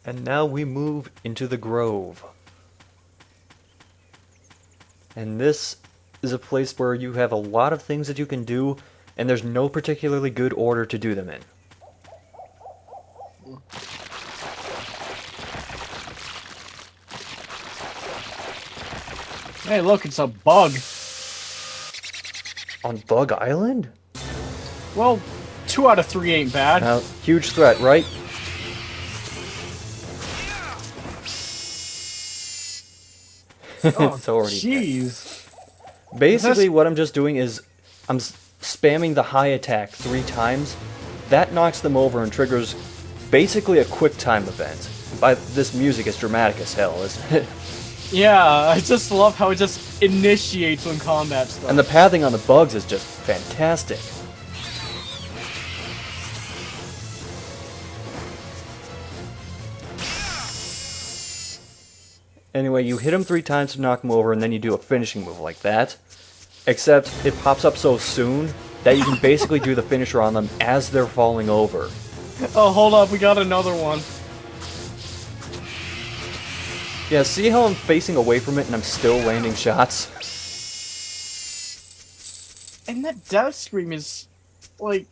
And now we move into the Grove. And this is a place where you have a lot of things that you can do, and there's no particularly good order to do them in. Hey, look, it's a bug. On Bug Island? Well, 2 out of 3 ain't bad. Now, huge threat, right? Oh, It's already jeez. Basically, what I'm just doing is I'm spamming the high attack 3 times. That knocks them over and triggers basically a quick time event. This music is dramatic as hell, isn't it? Yeah, I just love how it just initiates when combat starts. And the pathing on the bugs is just fantastic. Anyway, you hit them 3 times to knock them over, and then you do a finishing move like that. Except it pops up so soon that you can basically do the finisher on them as they're falling over. Oh, hold up, we got another one. Yeah, see how I'm facing away from it and I'm still landing shots? And that death scream is, like,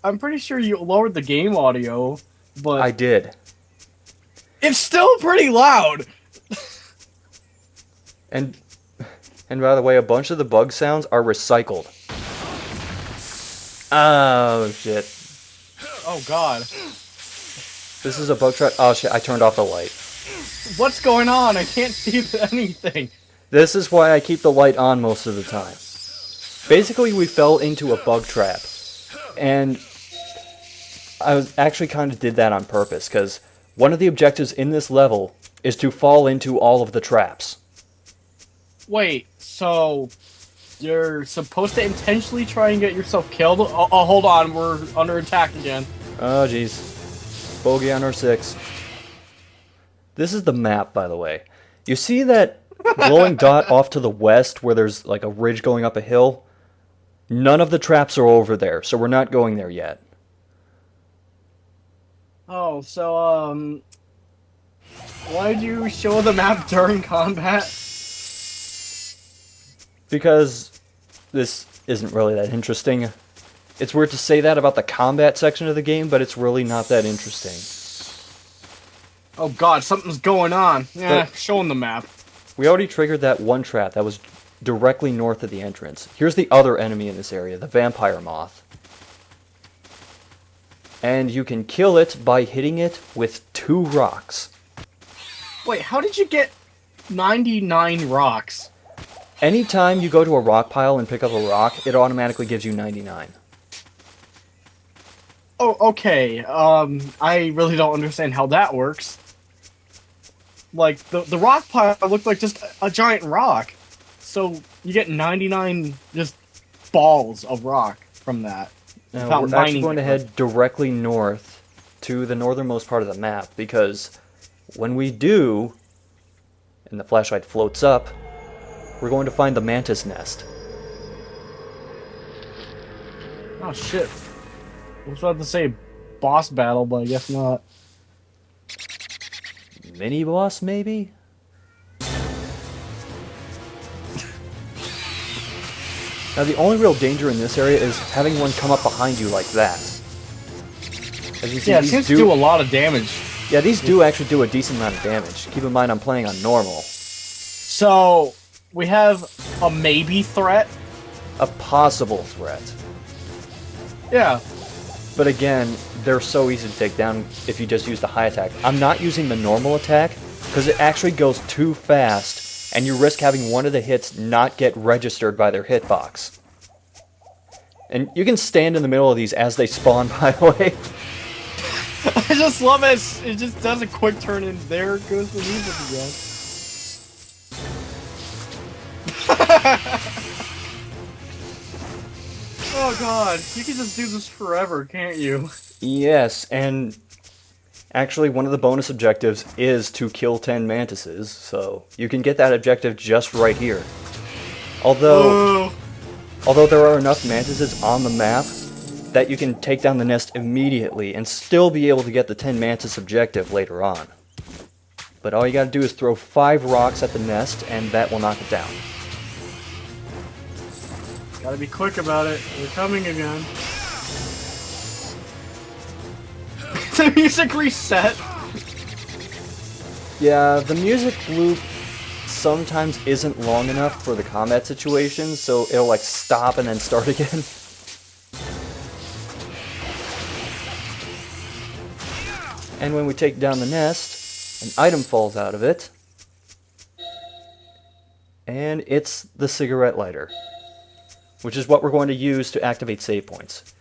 I'm pretty sure you lowered the game audio, but I did. it's still pretty loud. And by the way, a bunch of the bug sounds are recycled. Oh, shit. Oh, God. This is a bug trap. Oh, shit, I turned off the light. What's going on? I can't see anything. This is why I keep the light on most of the time. Basically, we fell into a bug trap. And I actually kind of did that on purpose, because one of the objectives in this level is to fall into all of the traps. Wait, so you're supposed to intentionally try and get yourself killed? Oh, hold on, we're under attack again. Oh, jeez. Bogey on our 6. This is the map, by the way. You see that glowing dot off to the west where there's like a ridge going up a hill? None of the traps are over there, so we're not going there yet. Oh, so, why did you show the map during combat? Because this isn't really that interesting. It's weird to say that about the combat section of the game, but it's really not that interesting. Oh god, something's going on. Yeah, showing the map. We already triggered that one trap that was directly north of the entrance. Here's the other enemy in this area, the vampire moth. And you can kill it by hitting it with 2 rocks. Wait, how did you get 99 rocks? Anytime you go to a rock pile and pick up a rock, it automatically gives you 99. Oh, okay. I really don't understand how that works. Like, the rock pile looked like just a giant rock. So, you get 99 just balls of rock from that. Now, we're actually going to head directly north to the northernmost part of the map, because when we do, and the flashlight floats up, we're going to find the Mantas Nest. Oh, shit. I was about to say boss battle, but I guess not. Mini-boss, maybe? Now, the only real danger in this area is having one come up behind you like that. As you see, yeah, it seems to do a lot of damage. Yeah, these do actually do a decent amount of damage. Keep in mind I'm playing on normal. So, we have a maybe threat? A possible threat. Yeah. But again, they're so easy to take down if you just use the high attack. I'm not using the normal attack, because it actually goes too fast, and you risk having one of the hits not get registered by their hitbox. And you can stand in the middle of these as they spawn, by the way. I just love it. It just does a quick turn, and there goes the music again. Oh god, you can just do this forever, can't you? Yes, and actually one of the bonus objectives is to kill 10 Mantises, so you can get that objective just right here. Although there are enough Mantises on the map that you can take down the nest immediately and still be able to get the 10 Mantis objective later on. But all you gotta do is throw 5 rocks at the nest, and that will knock it down. Gotta be quick about it. They're coming again. The music reset. Yeah, the music loop sometimes isn't long enough for the combat situations, so it'll like stop and then start again. And when we take down the nest, an item falls out of it. And it's the cigarette lighter, which is what we're going to use to activate save points.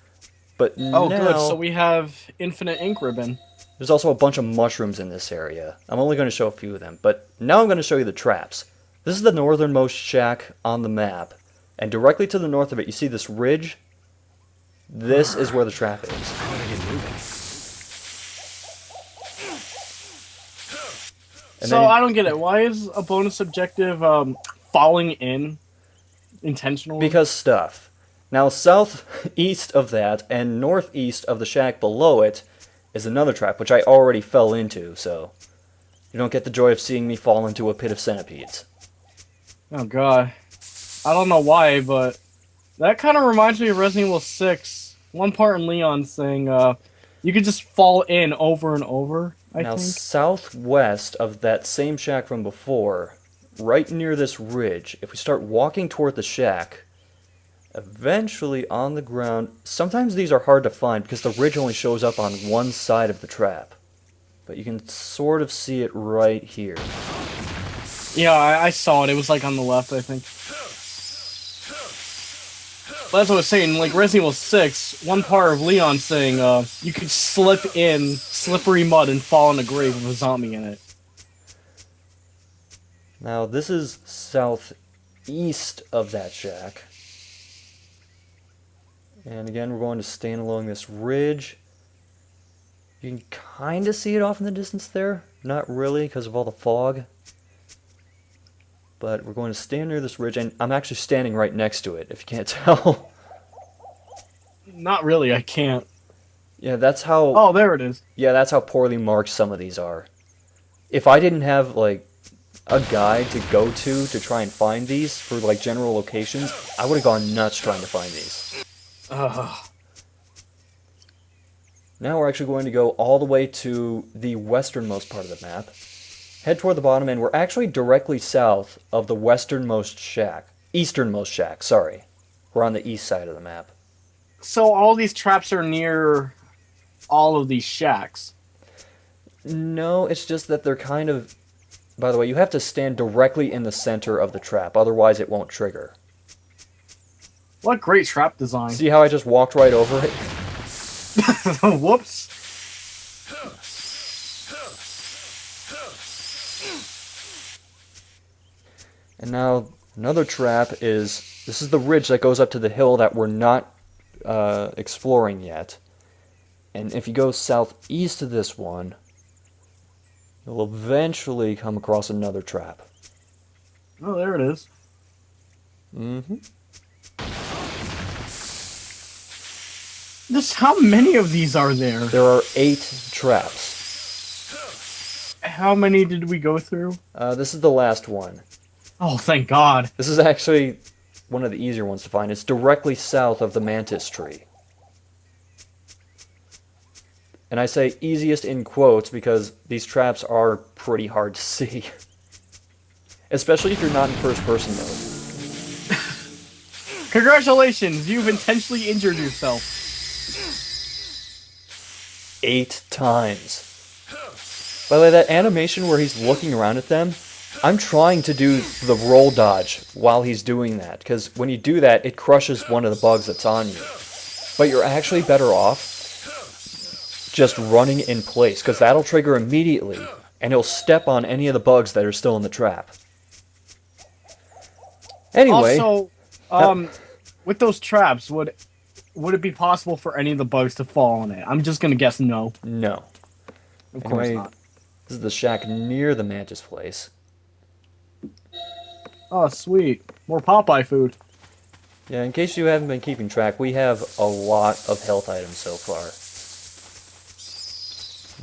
But Oh, now, good. So we have infinite ink ribbon. there's also a bunch of mushrooms in this area. I'm only going to show a few of them, but now I'm going to show you the traps. This is the northernmost shack on the map, and directly to the north of it, you see this ridge? This is where the trap is. And So then- I don't get it. Why is a bonus objective falling in intentionally? Because stuff. Now, southeast of that and northeast of the shack below it is another trap, which I already fell into, so you don't get the joy of seeing me fall into a pit of centipedes. Oh god, I don't know why, but that kind of reminds me of Resident Evil 6. One part in Leon saying you could just fall in over and over. I Now, think. southwest of that same shack from before, right near this ridge, if we start walking toward the shack, eventually on the ground, sometimes these are hard to find because the ridge only shows up on one side of the trap. But you can sort of see it right here. Yeah, I saw it. It was like on the left, I think. But that's what I was saying. Like Resident Evil 6, one part of Leon saying you could slip in slippery mud and fall in a grave with a zombie in it. Now, this is southeast of that shack. And again, we're going to stand along this ridge. You can kind of see it off in the distance there. Not really, because of all the fog. But we're going to stand near this ridge, and I'm actually standing right next to it, if you can't tell. Not really, I can't. Yeah, that's how... Oh, there it is. Yeah, that's how poorly marked some of these are. If I didn't have, like, a guide to go to try and find these for, like, general locations, I would have gone nuts trying to find these. Ugh. Now we're actually going to go all the way to the westernmost part of the map. Head toward the bottom, and we're actually directly south of the westernmost shack. Easternmost shack, sorry. We're on the east side of the map. So all these traps are near all of these shacks. No, it's just that they're kind of... By the way, you have to stand directly in the center of the trap, otherwise it won't trigger. What great trap design. See how I just walked right over it? Whoops. And now, another trap is... This is the ridge that goes up to the hill that we're not exploring yet. And if you go southeast of this one, you'll eventually come across another trap. Oh, there it is. Mm-hmm. Just how many of these are there? There are 8 traps. How many did we go through? This is the last one. Oh, thank God. This is actually one of the easier ones to find. It's directly south of the mantis tree. And I say easiest in quotes because these traps are pretty hard to see. Especially if you're not in first person mode. Congratulations, you've intentionally injured yourself. 8 times. By the way, that animation where he's looking around at them, I'm trying to do the roll dodge while he's doing that, because when you do that, it crushes one of the bugs that's on you. But you're actually better off just running in place, because that'll trigger immediately, and he'll step on any of the bugs that are still in the trap. Anyway... Also, with those traps, would it be possible for any of the bugs to fall on it? I'm just gonna guess no. No. Of course Anyway, not. this is the shack near the mantis place. Oh, sweet. More Popeye food. Yeah, in case you haven't been keeping track, we have a lot of health items so far.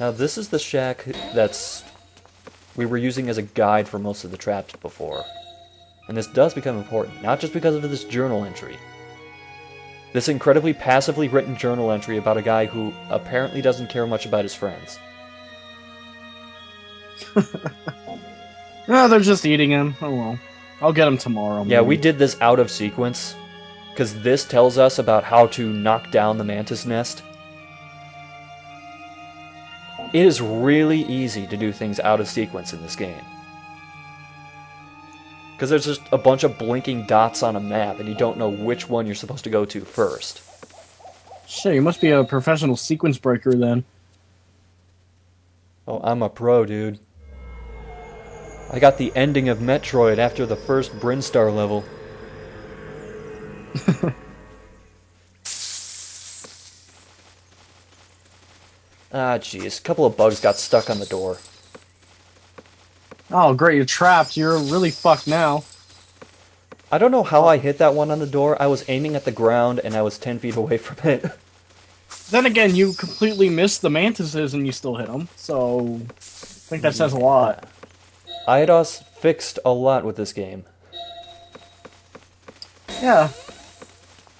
Now this is the shack we were using as a guide for most of the traps before. And this does become important, not just because of this journal entry. This incredibly passively written journal entry about a guy who apparently doesn't care much about his friends. No, they're just eating him. Oh well. I'll get him tomorrow. Yeah, we did this out of sequence, because this tells us about how to knock down the Mantas Nest. It is really easy to do things out of sequence in this game. Because there's just a bunch of blinking dots on a map, and you don't know which one you're supposed to go to first. Shit, you must be a professional sequence breaker then. Oh, I'm a pro, dude. I got the ending of Metroid after the first Brinstar level. Ah, jeez. A couple of bugs got stuck on the door. Oh, great, you're trapped. You're really fucked now. I don't know how I hit that one on the door. I was aiming at the ground, and I was 10 feet away from it. Then again, you completely missed the mantises and you still hit them, so I think that says a lot. Eidos fixed a lot with this game. Yeah.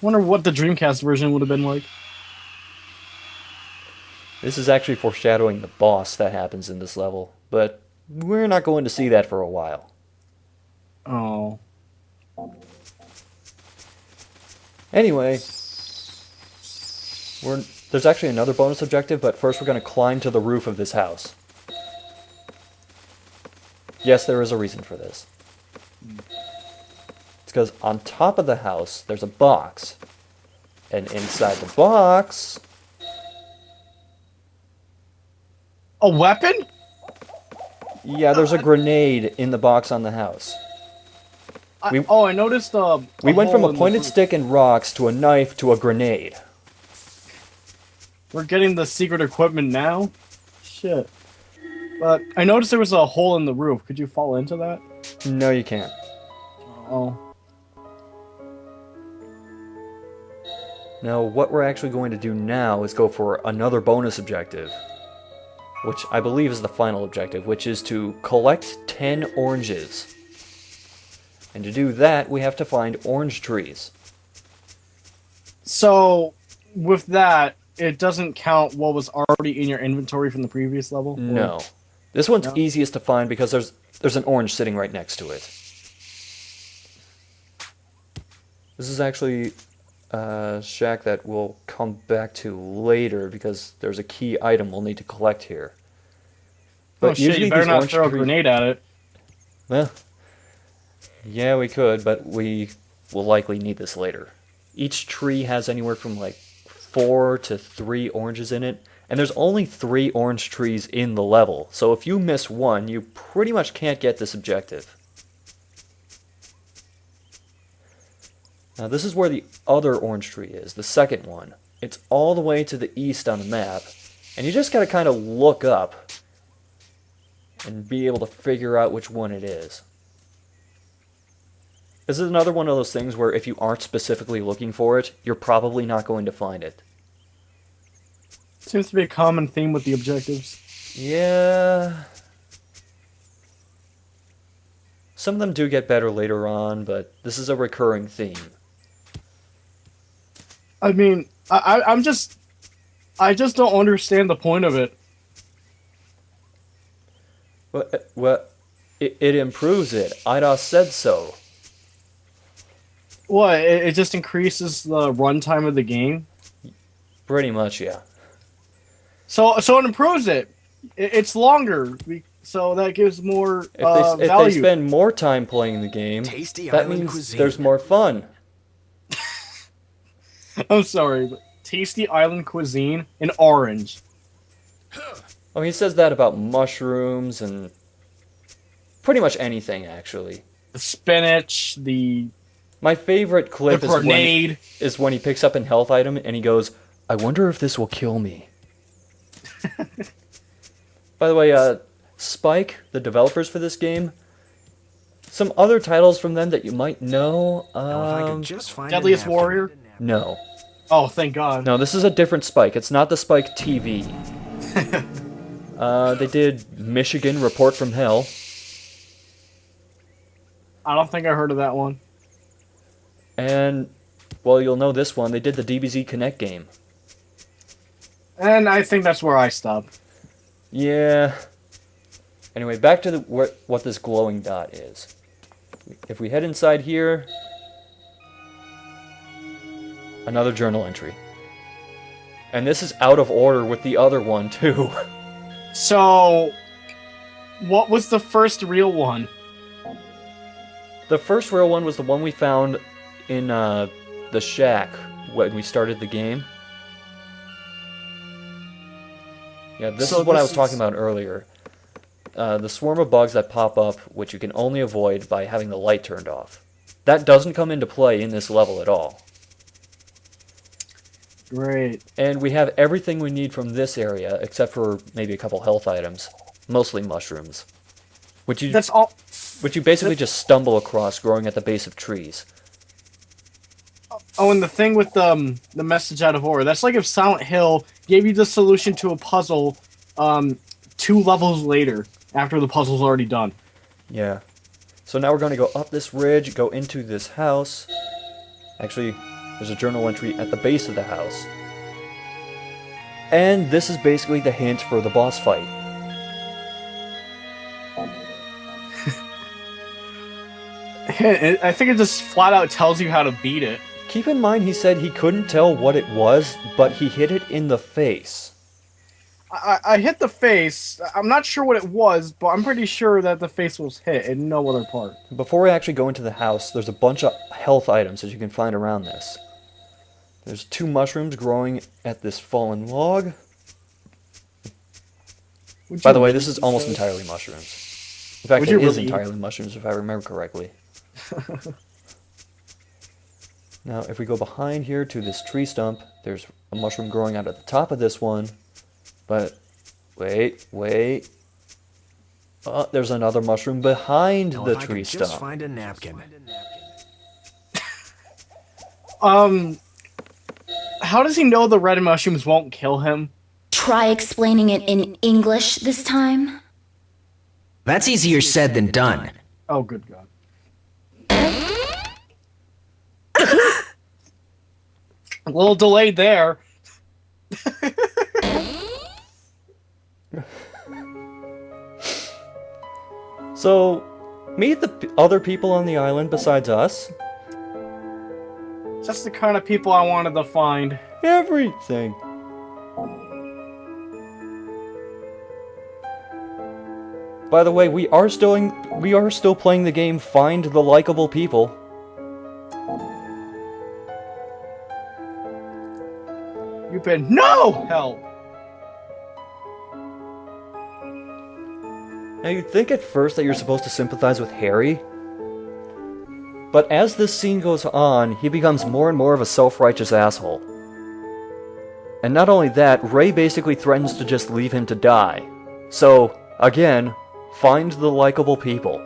Wonder what the Dreamcast version would have been like. This is actually foreshadowing the boss that happens in this level, but we're not going to see that for a while. Oh. Anyway, there's actually another bonus objective, but first we're going to climb to the roof of this house. Yes, there is a reason for this. It's because on top of the house, there's a box. And inside the box... A weapon? Yeah, there's a grenade in the box on the house. I noticed we went from a pointed stick and rocks to a knife to a grenade. We're getting the secret equipment now? Shit. But I noticed there was a hole in the roof. Could you fall into that? No, you can't. Oh. Now, what we're actually going to do now is go for another bonus objective, which I believe is the final objective, which is to collect 10 oranges. And to do that, we have to find orange trees. So, with that, it doesn't count what was already in your inventory from the previous level? No. This one's No? easiest to find because there's an orange sitting right next to it. This is actually a shack that we'll come back to later because there's a key item we'll need to collect here. But shit, you better not throw a grenade at it. Well, yeah, we could, but we will likely need this later. Each tree has anywhere from like 4 to 3 oranges in it, and there's only 3 orange trees in the level, so if you miss one, you pretty much can't get this objective. Now this is where the other orange tree is, the second one. It's all the way to the east on the map, and you just gotta kind of look up and be able to figure out which one it is. This is another one of those things where if you aren't specifically looking for it, you're probably not going to find it. Seems to be a common theme with the objectives. Yeah. Some of them do get better later on, but this is a recurring theme. I mean, I just don't understand the point of it. Well, it improves it. Eidos said so. What? It just increases the runtime of the game? Pretty much, yeah. So it improves it. It's longer, so that gives more If they value. spend more time playing the game, that means cuisine. there's more fun. I'm sorry, but tasty island cuisine and orange. Oh, he says that about mushrooms and pretty much anything, actually. The spinach, My favorite clip the grenade. is when he picks up an health item and he goes, "I wonder if this will kill me." By the way, Spike, the developers for this game, Some other titles from them that you might know. Now, if I could just find a Deadliest napkin. Warrior? No. Oh, thank God. No, this is a different Spike. It's not the Spike TV. They did Michigan Report from Hell. I don't think I heard of that one. And, well, you'll know this one. They did the DBZ Connect game. And I think that's where I stop. Yeah. Anyway, back to what this glowing dot is. If we head inside here, another journal entry. And this is out of order with the other one, too. So, what was the first real one? The first real one was the one we found in the shack when we started the game. Yeah, this is what I was talking about earlier. The swarm of bugs that pop up, which you can only avoid by having the light turned off. That doesn't come into play in this level at all. Great. And we have everything we need from this area, except for maybe a couple health items. Mostly mushrooms. Which you basically just stumble across growing at the base of trees. Oh, and the thing with the message out of order, that's like if Silent Hill gave you the solution to a puzzle 2 levels later, after the puzzle's already done. Yeah. So now we're going to go up this ridge, go into this house. Actually, there's a journal entry at the base of the house. And this is basically the hint for the boss fight. I think it just flat out tells you how to beat it. Keep in mind he said he couldn't tell what it was, but he hit it in the face. I hit the face. I'm not sure what it was, but I'm pretty sure that the face was hit and no other part. Before we actually go into the house, there's a bunch of health items that you can find around this. There's 2 mushrooms growing at this fallen log. By the way, this is almost entirely mushrooms. In fact, it is entirely mushrooms if I remember correctly. Now, if we go behind here to this tree stump, there's a mushroom growing out at the top of this one. But, wait. Oh, there's another mushroom behind the tree stump. Just find a napkin. How does he know the red mushrooms won't kill him? Try explaining it in English this time. That's easier said than done. Oh, good God. A little delayed there. So, meet the other people on the island besides us. Just the kind of people I wanted to find. Everything. By the way, we are still playing the game Find the Likeable People. You've been no help. Now you'd think at first that you're supposed to sympathize with Harry, but as this scene goes on, he becomes more and more of a self-righteous asshole. And not only that, Ray basically threatens to just leave him to die. So, again, find the likable people.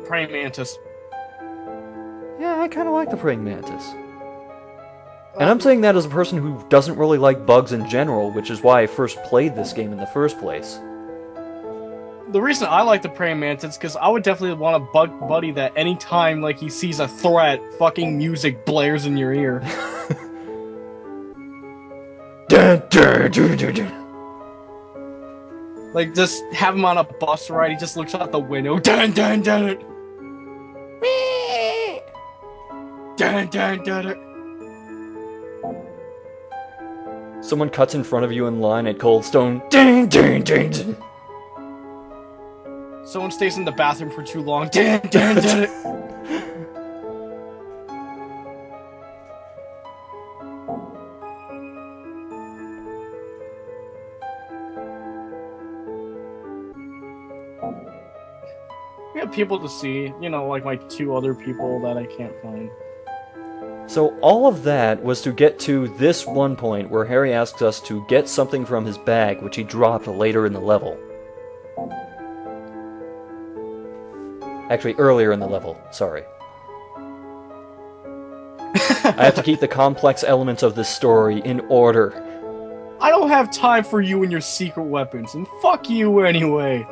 Praying mantis. Yeah, I kind of like the praying mantis. And I'm saying that as a person who doesn't really like bugs in general, which is why I first played this game in the first place. The reason I like the praying mantis is because I would definitely want a bug buddy that anytime like he sees a threat, fucking music blares in your ear. Dun, dun, dun, dun, dun. Like just have him on a bus ride, he just looks out the window. Dun dun dun. Dun dun dun. Someone cuts in front of you in line at Cold Stone. Ding, ding, ding, ding. Someone stays in the bathroom for too long. Dun dun dun. We have people to see, you know, like my 2 other people that I can't find. So all of that was to get to this one point where Harry asks us to get something from his bag, which he dropped later in the level. Actually, earlier in the level. Sorry. I have to keep the complex elements of this story in order. I don't have time for you and your secret weapons, and fuck you anyway.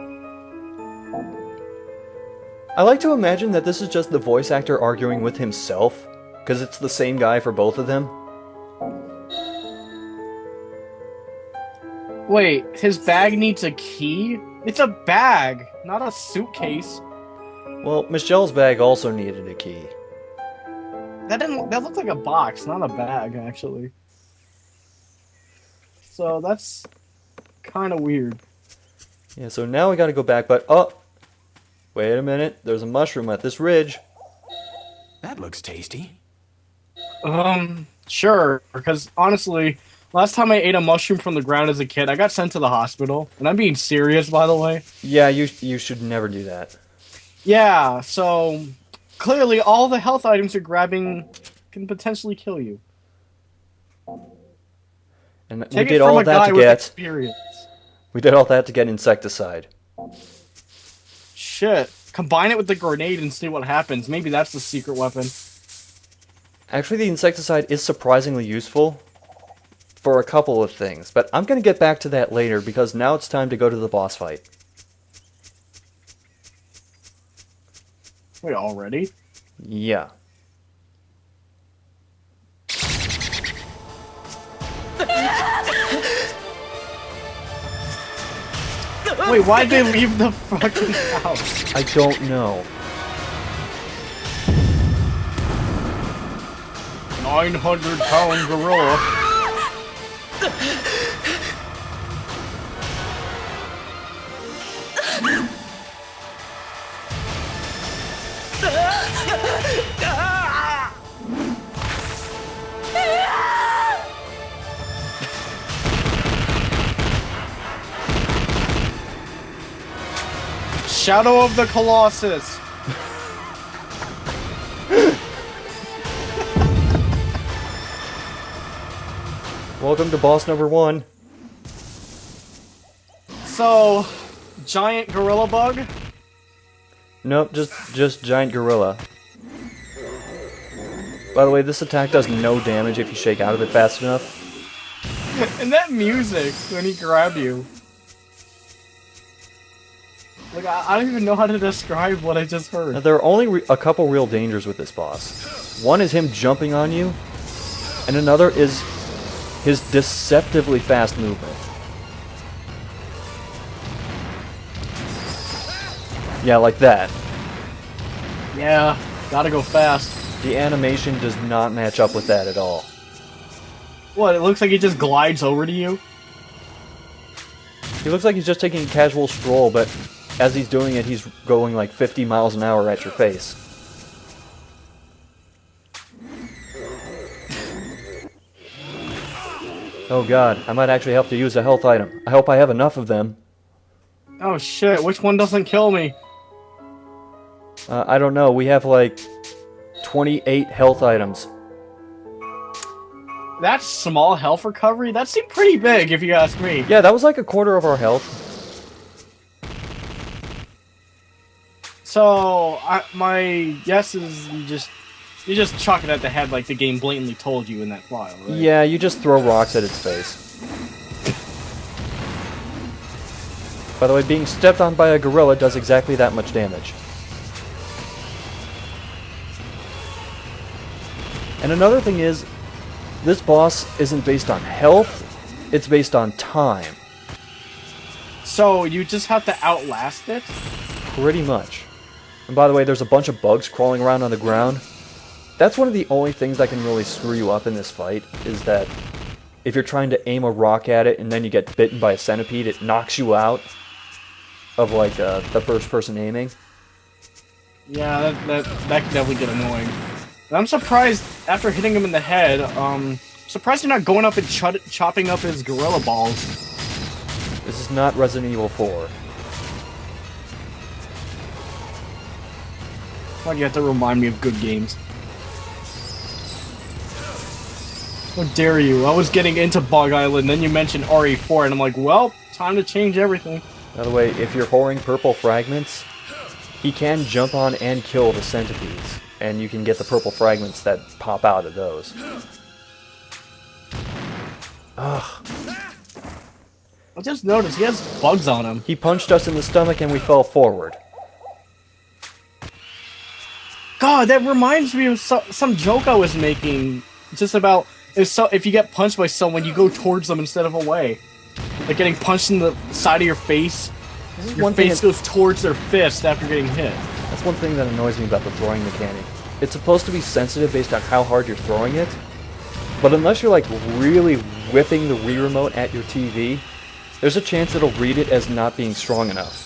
I like to imagine that this is just the voice actor arguing with himself, because it's the same guy for both of them. Wait, his bag needs a key? It's a bag, not a suitcase. Well, Michelle's bag also needed a key. That looked like a box, not a bag, actually. So that's kind of weird. Yeah, so now we gotta go back, but oh! Wait a minute, there's a mushroom at this ridge. That looks tasty. Sure, because honestly, last time I ate a mushroom from the ground as a kid, I got sent to the hospital. And I'm being serious, by the way. Yeah, you should never do that. Yeah, so clearly all the health items you're grabbing can potentially kill you. And we Take it did from all a that guy to with get... experience. We did all that to get insecticide. Shit. Combine it with the grenade and see what happens. Maybe that's the secret weapon. Actually, the insecticide is surprisingly useful for a couple of things, but I'm going to get back to that later because now it's time to go to the boss fight. Wait, already? Yeah. Wait, why'd they leave the fucking house? I don't know. 900-pound gorilla. Shadow of the Colossus. Welcome to boss number 1. So, giant gorilla bug? Nope, just giant gorilla. By the way, this attack does no damage if you shake out of it fast enough. And that music when he grabbed you. Like, I don't even know how to describe what I just heard. Now, there are only a couple real dangers with this boss. One is him jumping on you, and another is his deceptively fast movement. Yeah, like that. Yeah, gotta go fast. The animation does not match up with that at all. What, it looks like he just glides over to you? He looks like he's just taking a casual stroll, but as he's doing it, he's going like 50 miles an hour at your face. Oh god, I might actually have to use a health item. I hope I have enough of them. Oh shit, which one doesn't kill me? I don't know, we have like 28 health items. That's small health recovery? That seemed pretty big, if you ask me. Yeah, that was like a quarter of our health. So, my guess is you just chuck it at the head like the game blatantly told you in that file, right? Yeah, you just throw rocks at its face. By the way, being stepped on by a gorilla does exactly that much damage. And another thing is, this boss isn't based on health, it's based on time. So, you just have to outlast it? Pretty much. And by the way, there's a bunch of bugs crawling around on the ground. That's one of the only things that can really screw you up in this fight, is that if you're trying to aim a rock at it and then you get bitten by a centipede, it knocks you out of like the first person aiming. Yeah, that can definitely get annoying. And I'm surprised, after hitting him in the head, surprised you're not going up and chopping up his gorilla balls. This is not Resident Evil 4. Why do you have to remind me of good games? How dare you? I was getting into Bug Island, then you mentioned RE4, and I'm like, well, time to change everything. By the way, if you're whoring purple fragments, he can jump on and kill the centipedes, and you can get the purple fragments that pop out of those. Ugh. I just noticed he has bugs on him. He punched us in the stomach and we fell forward. God, that reminds me of some joke I was making. Just about if you get punched by someone, you go towards them instead of away. Like getting punched in the side of your face. Your face goes towards their fist after getting hit. That's one thing that annoys me about the throwing mechanic. It's supposed to be sensitive based on how hard you're throwing it, but unless you're like really whipping the Wii remote at your TV, there's a chance it'll read it as not being strong enough.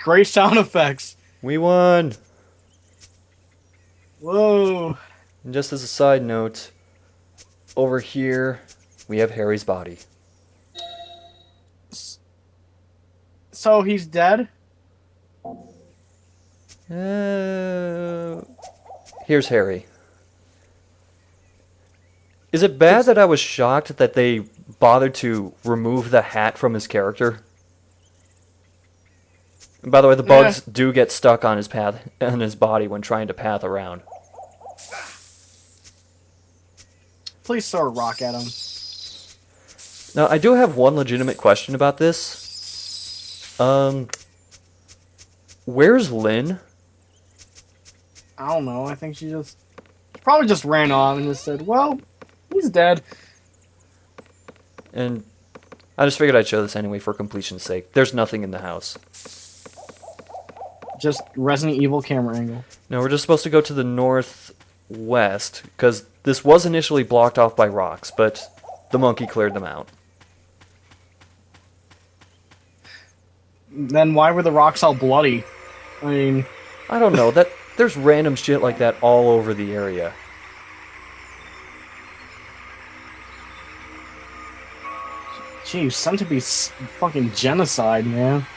Great sound effects. We won! Whoa. And just as a side note, over here we have Harry's body. So he's dead? Here's Harry. Is it bad that I was shocked that they bothered to remove the hat from his character? And by the way, the bugs do get stuck on his path and his body when trying to path around. Please throw a rock at him. Now, I do have one legitimate question about this. Where's Lynn? I don't know. I think she probably just ran off and just said, well, he's dead. And I just figured I'd show this anyway for completion's sake. There's nothing in the house. Just Resident Evil camera angle. No, we're just supposed to go to the northwest, because this was initially blocked off by rocks, but the monkey cleared them out. Then why were the rocks all bloody? I mean... I don't know. There's random shit like that all over the area. Geez, centipedes fucking genocide, man.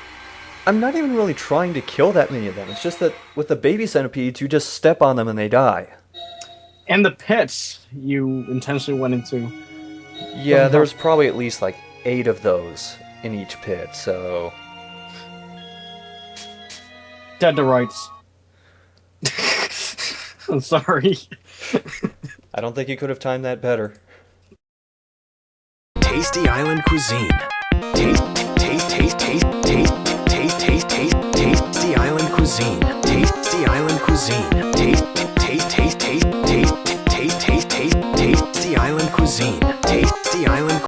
I'm not even really trying to kill that many of them. It's just that with the baby centipedes, you just step on them and they die. And the pits you intentionally went into. Yeah, there was probably at least like 8 of those in each pit, so... Dead to rights. I'm sorry. I don't think you could have timed that better. Tasty Island Cuisine. Tasty Island Cuisine. Tasty Island Cuisine. Tasty Island Cuisine. Tasty Island